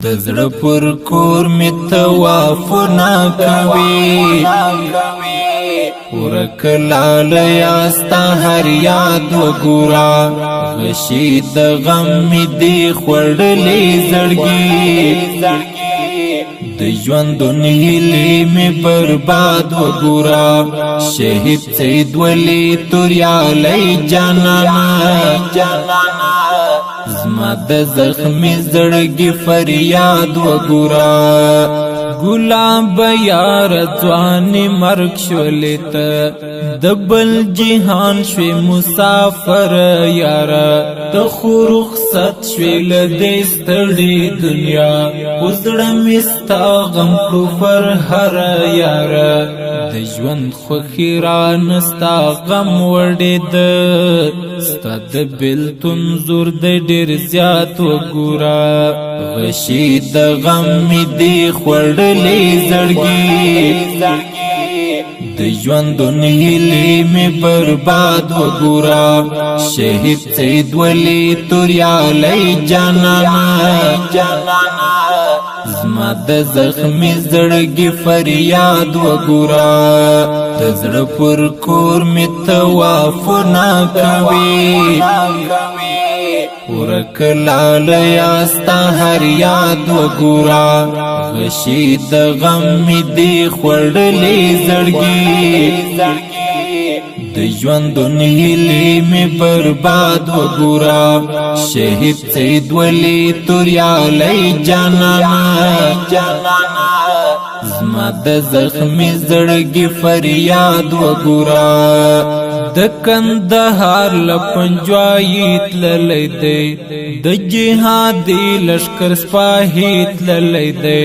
د زړه پر کور می توافونه کوي ورک لاله ستا هر یاد وګورا غشي د غم می دی خړلې زړګي د ژوندون هیلې می برباد وګورا شهید سید ولی توریالی جانانا زما د زخمی زړګي فریاد وګورا ګلاب یار ځواني مرګ شولت دبل جهان شوي مسافر یار ته خو رخصت شوي لدې ستړي دنیا وزړه مستا غم کو پر هر یار د ژوند خوخي را نستا غم وړې د ستاد بلتون زور د ډېر زیات وګورا غشي د غم می دی خړلې زړګي د ژوندون هیلې می برباد وګورا شهید سید ولی توریالی جانانا زما د زخمی زړګي فریاد وګورا د زړه پر کور می توافونه کوي ورک لاله ستا هر یاد وګورا غشي د غم می دی خړلې زړګي د ژوندون هیلې می برباد وګورا شهید سید ولی توریالی جانانا زما د زخمی زړګي فریاد وګورا د کندهار لپنجوایی تللی دی د جهادي لشکر سپاهی تللی دی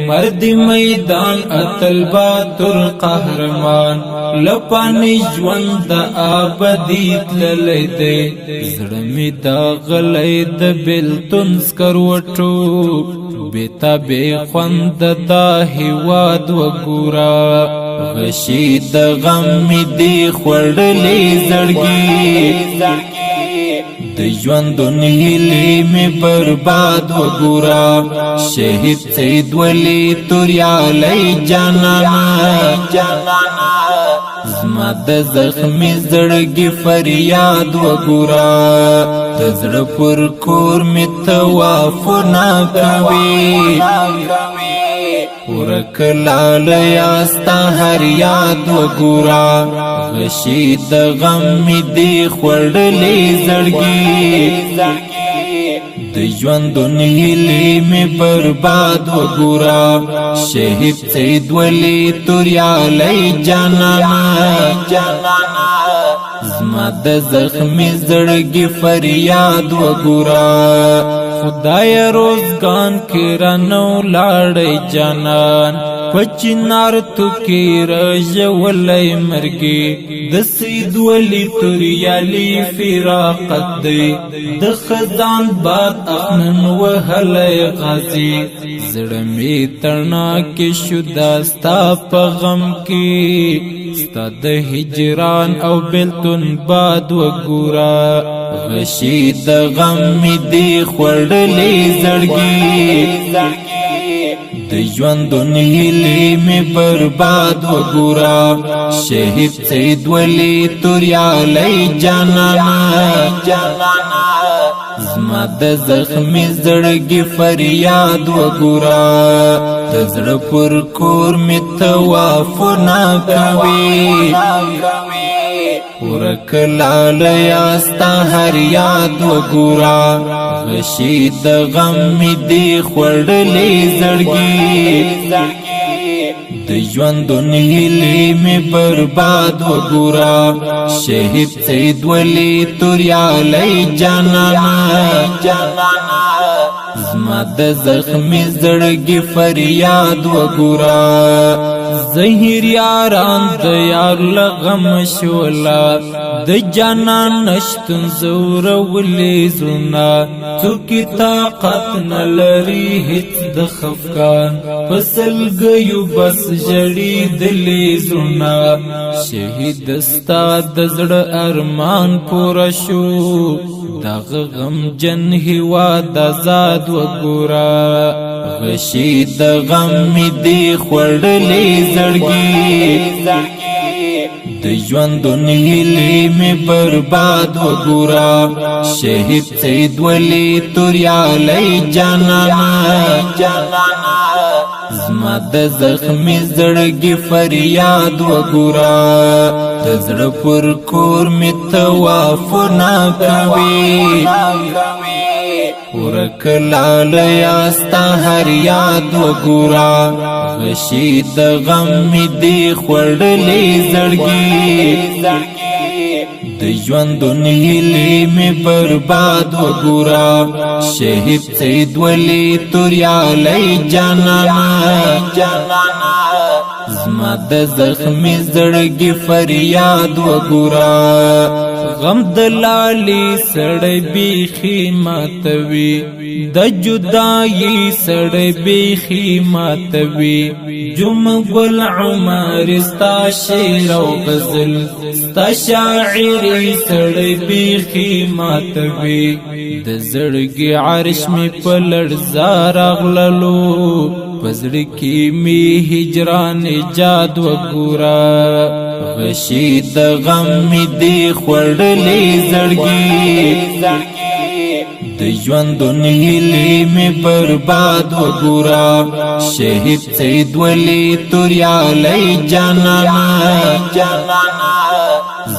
مرد میدان اتل باتر قهرمان لپانی ژوند آبادی تللی دی زړه می دا غلی د بلتون سکروټو بیتا بے خوند دا هیواد وګورا غشي د غم می دی خړلې زړګي د ژوندون هیلې می برباد وګورا شهید سید ولی توریالی جانانا زما د زخمی زړګي فریاد وګورا د زړه پر کور می توافونه کوي ورک لاله ستا هر یاد وګورا غشي د غم می دی خړلې زړګي د ژوندون هیلې می برباد وګورا شهید سید ولی توریالی جانانا زما د زخمی زړګي فریاد وګورا خدای روزگان کی رانو لاړی جانان پچنار تو کی رج ولای مرګي د سید ولی توریالی فراقت دی د خزان باد اخنن وهلای غازی زړه می ترنا کې شودا ستا په غم کې ستا د هجران او بلتون باد وګورا غشي د غم می دی خړلې زړګي د ژوندون هیلې می برباد وګورا شهید سید ولی توریالی جانانا زما د زخمی زړګي فریاد وګورا د زړه پر کور می توافونه کوي ورک لاله ستا هر یاد وګورا غشي د غم می دی خړلې زړګي د ژوندون هیلې می برباد وګورا شهید سید ولی توریالی جانانا زما د زخمی زړګي فریاد وګورا زهیر یاران د یار لغم شولا د جانان نشتن زور ولی زنا څوک طاقت نلري هیڅ د خفقان فصل گیو بس جړی دلی زنا شهید استاد زړه ارمان پورا شو دغه غم جن هوا د زاد وګورا غشي د غم می دی خوړلې زړګي د ژوندون هیلې می برباد وګورا شهید سید ولی توریالی جانانا زما د زخمی زړګي فریاد وګورا د زړه پر کور می طواف نه کوي ورک لال یاستا هر یاد وګورا غشي د غم می دی خوړلې زړګي د ژوندون هیلې می برباد وګورا شهید سید ولی توریالی جانانا زما د زخمی زړګي فریاد وګورا غم دلالی سړی بیخی ماتوي د جدائی سړی بیخی ماتوي جم گل عمر ستا شعر او غزل ستا شاعری سړی بیخی ماتوي د زړګي عرش می په لړزا راغللو پزړ کی می هجران جاد وګورا غشي د غم می دی خوړلې زړګي د ژوندون هیلې می برباد وګورا شهید سید ولی توریالی جانانا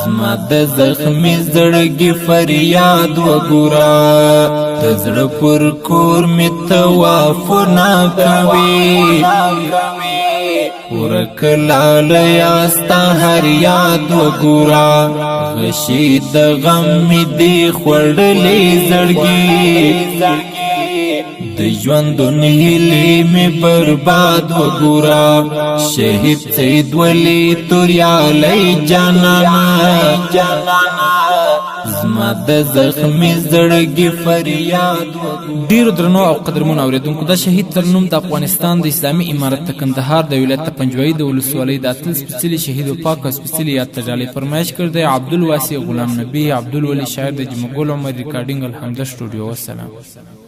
زما د زخمی زړګي فریاد وګورا د زړه پر کور می طواف نه کوي ورک لال یاستا هر یاد وګورا غشي د غم می دی خوړلې زړګي د ژوندون هیلې می برباد وګورا شهید سید ولی توریالی جانانا زما د زخمی زړګي فریاد وګورا ډیر درنو او قدرمن اوریدونکو د شهید ترنم د افغانستان د اسلامي امارت کندهار د ولایت پنجوایي د ولسوالۍ د اتل سپیڅلي شهید و پاک سپیڅلي یاد تجالی فرمایش کړی عبدالواسع غلام نبی عبدالولی شاعر د جمګول عمر ریکارډینګ الحمد سټوډیو. والسلام.